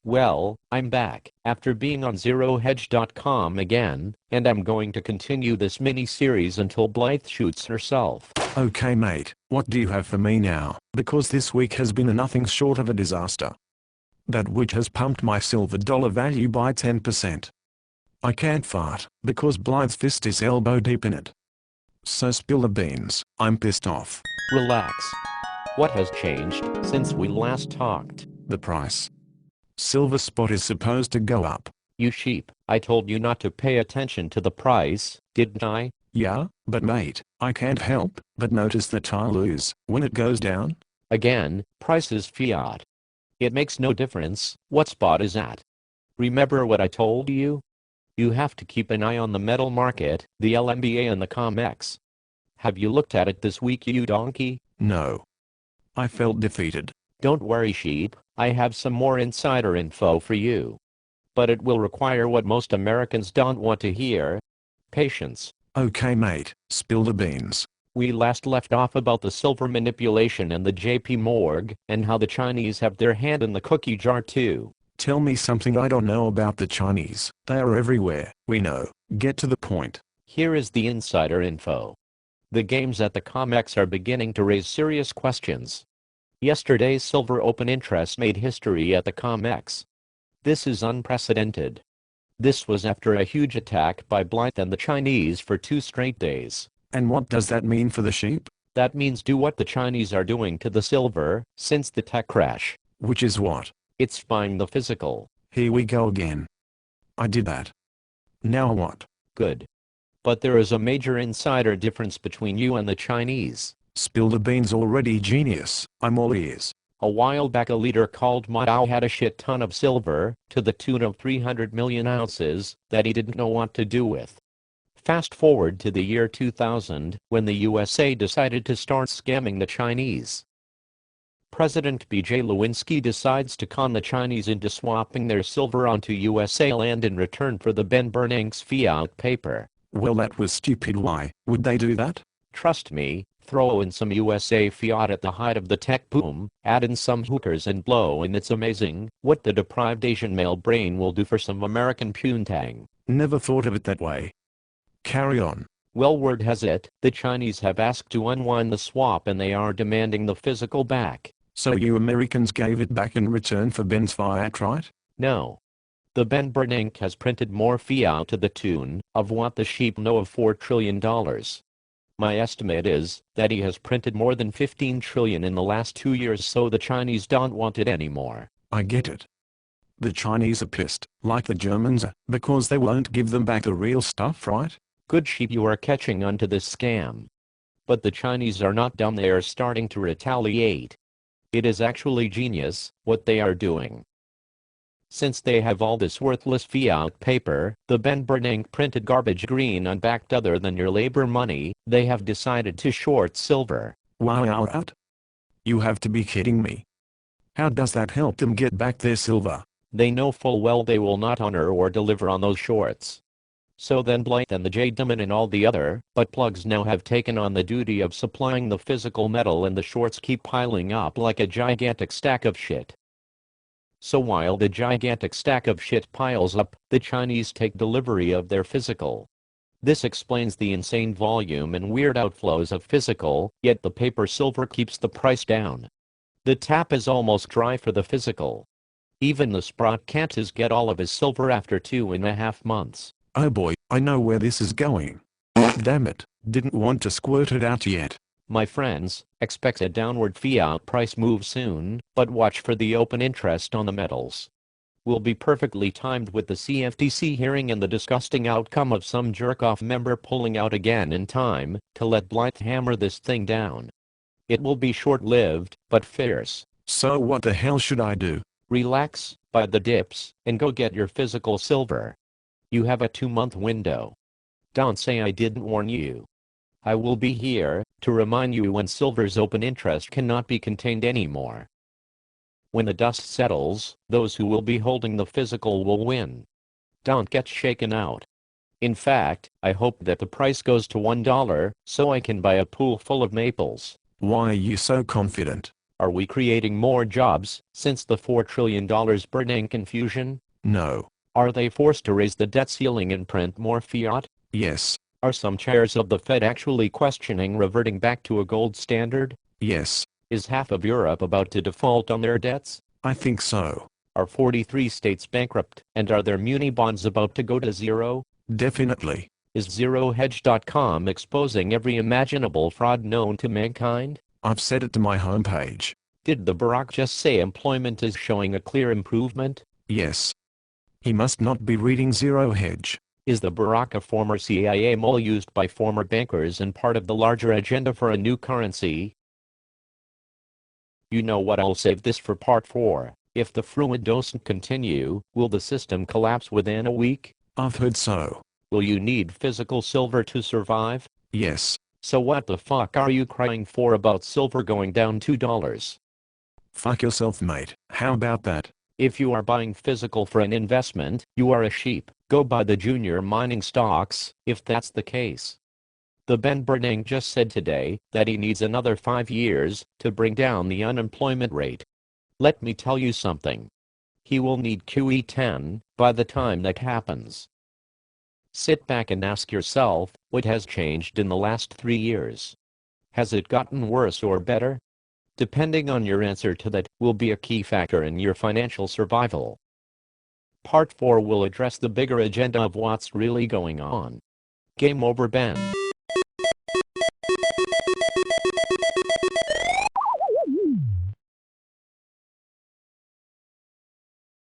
Well, I'm back after being on ZeroHedge.com again, and I'm going to continue this mini-series until Blythe shoots herself. Okay mate, what do you have for me now? Because this week has been a nothing short of a disaster. That witch has pumped my silver dollar value by 10%. I can't fart, because Blythe's fist is elbow deep in it. So spill the beans, I'm pissed off. Relax. What has changed since we last talked? The price. Silver spot is supposed to go up. You sheep, I told you not to pay attention to the price, didn't I? Yeah, but mate, I can't help but notice that I lose when it goes down. Again, price is fiat. It makes no difference what spot is at. Remember what I told you? You have to keep an eye on the metal market, the LMBA and the COMEX. Have you looked at it this week, you donkey? No. I felt defeated. Don't worry, sheep, I have some more insider info for you. But it will require what most Americans don't want to hear. Patience. Okay mate, spill the beans. We last left off about the silver manipulation and the JP Morgan, and how the Chinese have their hand in the cookie jar too. Tell me something I don't know about the Chinese. They are everywhere, we know. Get to the point. Here is the insider info. The games at the COMEX are beginning to raise serious questions. Yesterday's silver open interest made history at the COMEX. This is unprecedented. This was after a huge attack by Blythe and the Chinese for 2 straight days. And what does that mean for the sheep? That means do what the Chinese are doing to the silver since the tech crash. Which is what? It's buying the physical. Here we go again. I did that. Now what? Good. But there is a major insider difference between you and the Chinese. Spill the beans already, genius. I'm all ears. A while back a leader called Mao had a shit ton of silver, to the tune of 300 million ounces, that he didn't know what to do with. Fast forward to the year 2000, when the USA decided to start scamming the Chinese. President B.J. Lewinsky decides to con the Chinese into swapping their silver onto USA land in return for the Ben Bernanke's fiat paper. Well, that was stupid. Why would they do that? Trust me, throw in some USA fiat at the height of the tech boom, add in some hookers and blow, and it's amazing what the deprived Asian male brain will do for some American poontang. Never thought of it that way. Carry on. Well, word has it, the Chinese have asked to unwind the swap and they are demanding the physical back. So you Americans gave it back in return for Ben's fiat, right? No. The Ben Bernanke has printed more fiat to the tune of what the sheep know of $4 trillion. My estimate is that he has printed more than 15 trillion in the last 2 years, so the Chinese don't want it anymore. I get it. The Chinese are pissed, like the Germans are, because they won't give them back the real stuff, right? Good sheep, you are catching on to this scam. But the Chinese are not dumb, they are starting to retaliate. It is actually genius what they are doing. Since they have all this worthless fiat paper, the Ben Bernanke printed garbage green unbacked other than your labor money, they have decided to short silver. Wow. You have to be kidding me. How does that help them get back their silver? They know full well they will not honor or deliver on those shorts. So then Blythe and the J-Diamond and all the other butt plugs now have taken on the duty of supplying the physical metal, and the shorts keep piling up like a gigantic stack of shit. So while the gigantic stack of shit piles up, the Chinese take delivery of their physical. This explains the insane volume and weird outflows of physical, yet the paper silver keeps the price down. The tap is almost dry for the physical. Even the Sprott can't get all of his silver after 2.5 months. Oh boy, I know where this is going. Damn it, didn't want to squirt it out yet. My friends, expect a downward fiat price move soon, but watch for the open interest on the metals. Will be perfectly timed with the CFTC hearing and the disgusting outcome of some jerk-off member pulling out again in time to let Blythe hammer this thing down. It will be short-lived, but fierce. So what the hell should I do? Relax, buy the dips, and go get your physical silver. You have a 2-month window. Don't say I didn't warn you. I will be here to remind you when silver's open interest cannot be contained anymore. When the dust settles, those who will be holding the physical will win. Don't get shaken out. In fact, I hope that the price goes to $1 so I can buy a pool full of maples. Why are you so confident? Are we creating more jobs since the $4 trillion burning confusion? No. Are they forced to raise the debt ceiling and print more fiat? Yes. Are some chairs of the Fed actually questioning reverting back to a gold standard? Yes. Is half of Europe about to default on their debts? I think so. Are 43 states bankrupt, and are their muni bonds about to go to zero? Definitely. Is ZeroHedge.com exposing every imaginable fraud known to mankind? I've set it to my homepage. Did the Barack just say employment is showing a clear improvement? Yes. He must not be reading Zero Hedge. Is the Barack a former CIA mole used by former bankers and part of the larger agenda for a new currency? You know what, I'll save this for part 4. If the fraud doesn't continue, will the system collapse within a week? I've heard so. Will you need physical silver to survive? Yes. So what the fuck are you crying for about silver going down $2? Fuck yourself, mate. How about that? If you are buying physical for an investment, you are a sheep. Go buy the junior mining stocks, if that's the case. The Ben Bernanke just said today that he needs another 5 years to bring down the unemployment rate. Let me tell you something. He will need QE10 by the time that happens. Sit back and ask yourself, what has changed in the last 3 years? Has it gotten worse or better? Depending on your answer to that will be a key factor in your financial survival. Part 4 will address the bigger agenda of what's really going on. Game over, Ben.